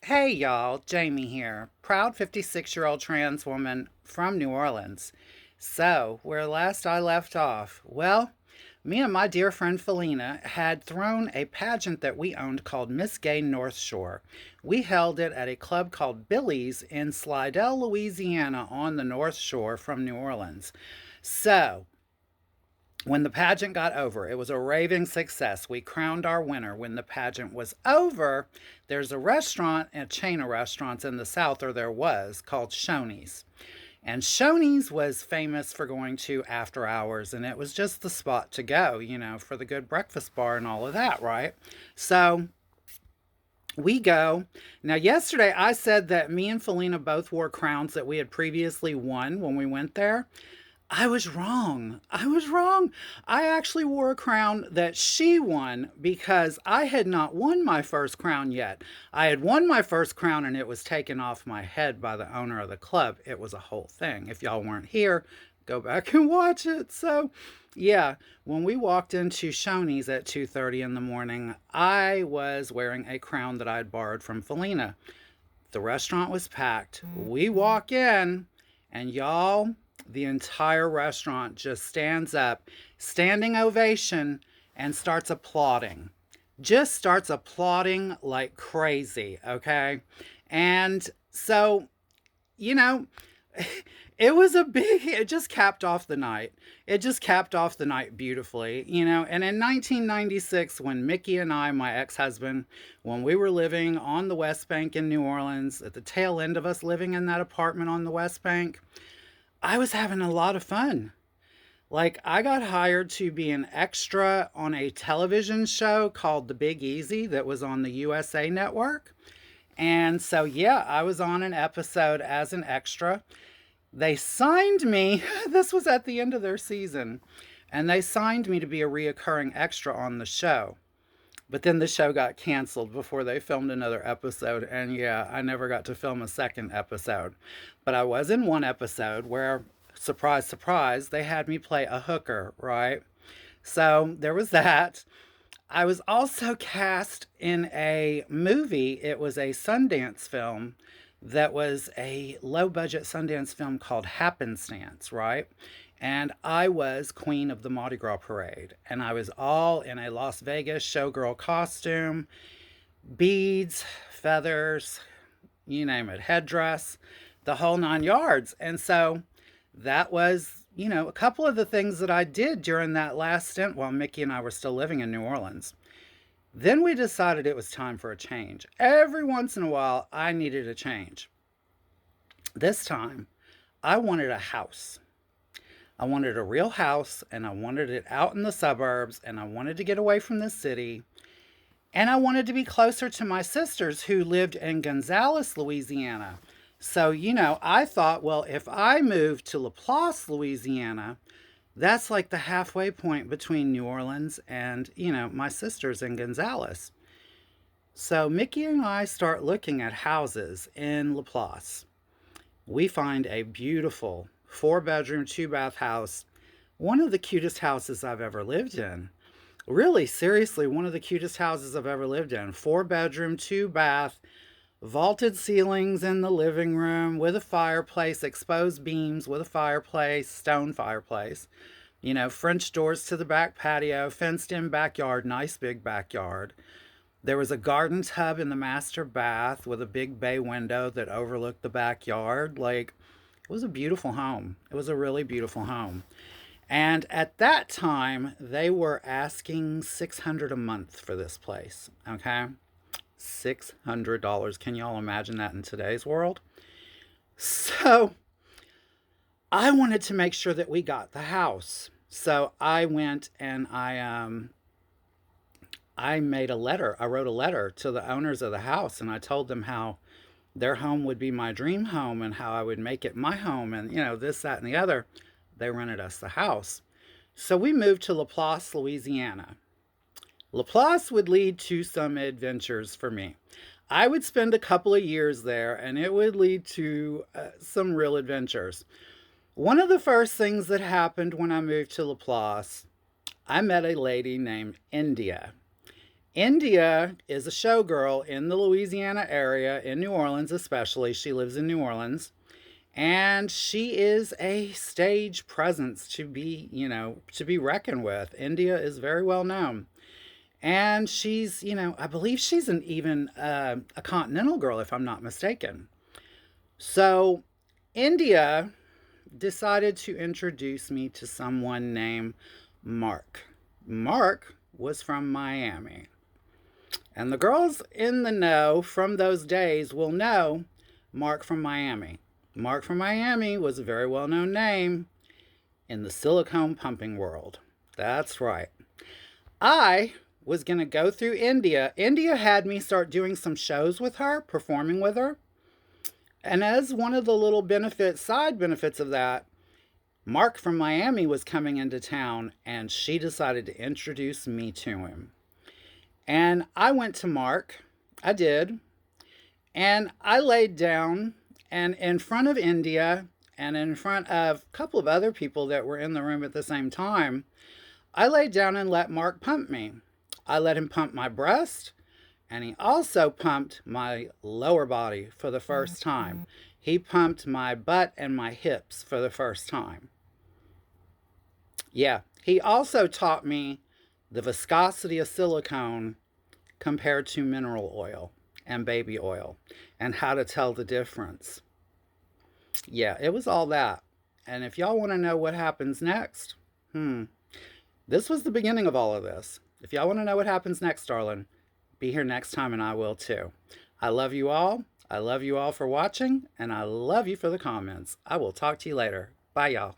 Hey y'all, Jamie here, proud 56-year-old trans woman from New Orleans. So, where last I left off, well, me and my dear friend Felina had thrown a pageant that we owned called Miss Gay North Shore. We held it at a club called Billy's in Slidell, Louisiana on the North Shore from New Orleans. So, when the pageant got over, it was a raving success. We crowned our winner. When the pageant was over, there's a restaurant, a chain of restaurants in the South, or there was, called Shoney's. And Shoney's was famous for going to after hours, and it was just the spot to go, for the good breakfast bar and all of that, right? So we go. Now, yesterday I said that me and Felina both wore crowns that we had previously won when we went there. I was wrong. I was wrong. I actually wore a crown that she won because I had not won my first crown yet. I had won my first crown and it was taken off my head by the owner of the club. It was a whole thing. If y'all weren't here, go back and watch it. So, yeah, when we walked into Shoney's at 2:30 in the morning, I was wearing a crown that I'd borrowed from Felina. The restaurant was packed. We walk in, and y'all, the entire restaurant just stands up, standing ovation, and starts applauding. Just starts applauding like crazy, okay? And so, you know, it was a big, it just capped off the night. It just capped off the night beautifully. And in 1996, when Mickey and I, my ex husband, when we were living on the West Bank in New Orleans, at the tail end of us living in that apartment on the West Bank, I was having a lot of fun. Like, I got hired to be an extra on a television show called The Big Easy that was on the USA Network. And so, yeah, I was on an episode as an extra. They signed me, this was at the end of their season, and they signed me to be a reoccurring extra on the show. But then the show got canceled before they filmed another episode, and yeah, I never got to film a second episode. But I was in one episode where, surprise, surprise, they had me play a hooker, right? So there was that. I was also cast in a movie. It was a Sundance film that was a low budget Sundance film called Happenstance, right? And I was Queen of the Mardi Gras Parade. And I was all in a Las Vegas showgirl costume, beads, feathers, you name it, headdress, the whole 9 yards. And so that was, a couple of the things that I did during that last stint while Mickey and I were still living in New Orleans. Then we decided it was time for a change. Every once in a while, I needed a change. This time, I wanted a house. I wanted a real house, and I wanted it out in the suburbs, and I wanted to get away from the city. And I wanted to be closer to my sisters who lived in Gonzales, Louisiana. So, I thought, well, if I moved to Laplace, Louisiana, that's like the halfway point between New Orleans and, my sisters in Gonzales. So Mickey and I start looking at houses in Laplace. We find a beautiful 4 bedroom, 2 bath house, one of the cutest houses I've ever lived in. Really, seriously, one of the cutest houses I've ever lived in. 4 bedroom, 2 bath, vaulted ceilings in the living room with a fireplace, exposed beams with a fireplace, stone fireplace. French doors to the back patio, fenced in backyard, nice big backyard. There was a garden tub in the master bath with a big bay window that overlooked the backyard. Like, it was a beautiful home. It was a really beautiful home. And at that time, they were asking $600 a month for this place. Okay? $600. Can y'all imagine that in today's world? So I wanted to make sure that we got the house. So I went and I made a letter. I wrote a letter to the owners of the house and I told them how their home would be my dream home and how I would make it my home and, this, that, and the other. They rented us the house. So we moved to Laplace, Louisiana. Laplace would lead to some adventures for me. I would spend a couple of years there and it would lead to some real adventures. One of the first things that happened when I moved to Laplace, I met a lady named India. India is a showgirl in the Louisiana area, in New Orleans especially. She lives in New Orleans. And she is a stage presence to be, to be reckoned with. India is very well known. And she's, I believe she's an even a continental girl, if I'm not mistaken. So India decided to introduce me to someone named Mark. Mark was from Miami. And the girls in the know from those days will know Mark from Miami. Mark from Miami was a very well known name in the silicone pumping world. That's right. I was going to go through India. India had me start doing some shows with her, performing with her. And as one of the little side benefits of that, Mark from Miami was coming into town and she decided to introduce me to him. And I went to Mark. I did. And I laid down and in front of India and in front of a couple of other people that were in the room at the same time, I laid down and let Mark pump me. I let him pump my breast, and he also pumped my lower body for the first time. He pumped my butt and my hips for the first time. Yeah, he also taught me the viscosity of silicone compared to mineral oil and baby oil and how to tell the difference. Yeah, it was all that. And if y'all want to know what happens next, this was the beginning of all of this. If y'all want to know what happens next, darling, be here next time and I will too. I love you all. I love you all for watching, and I love you for the comments. I will talk to you later. Bye, y'all.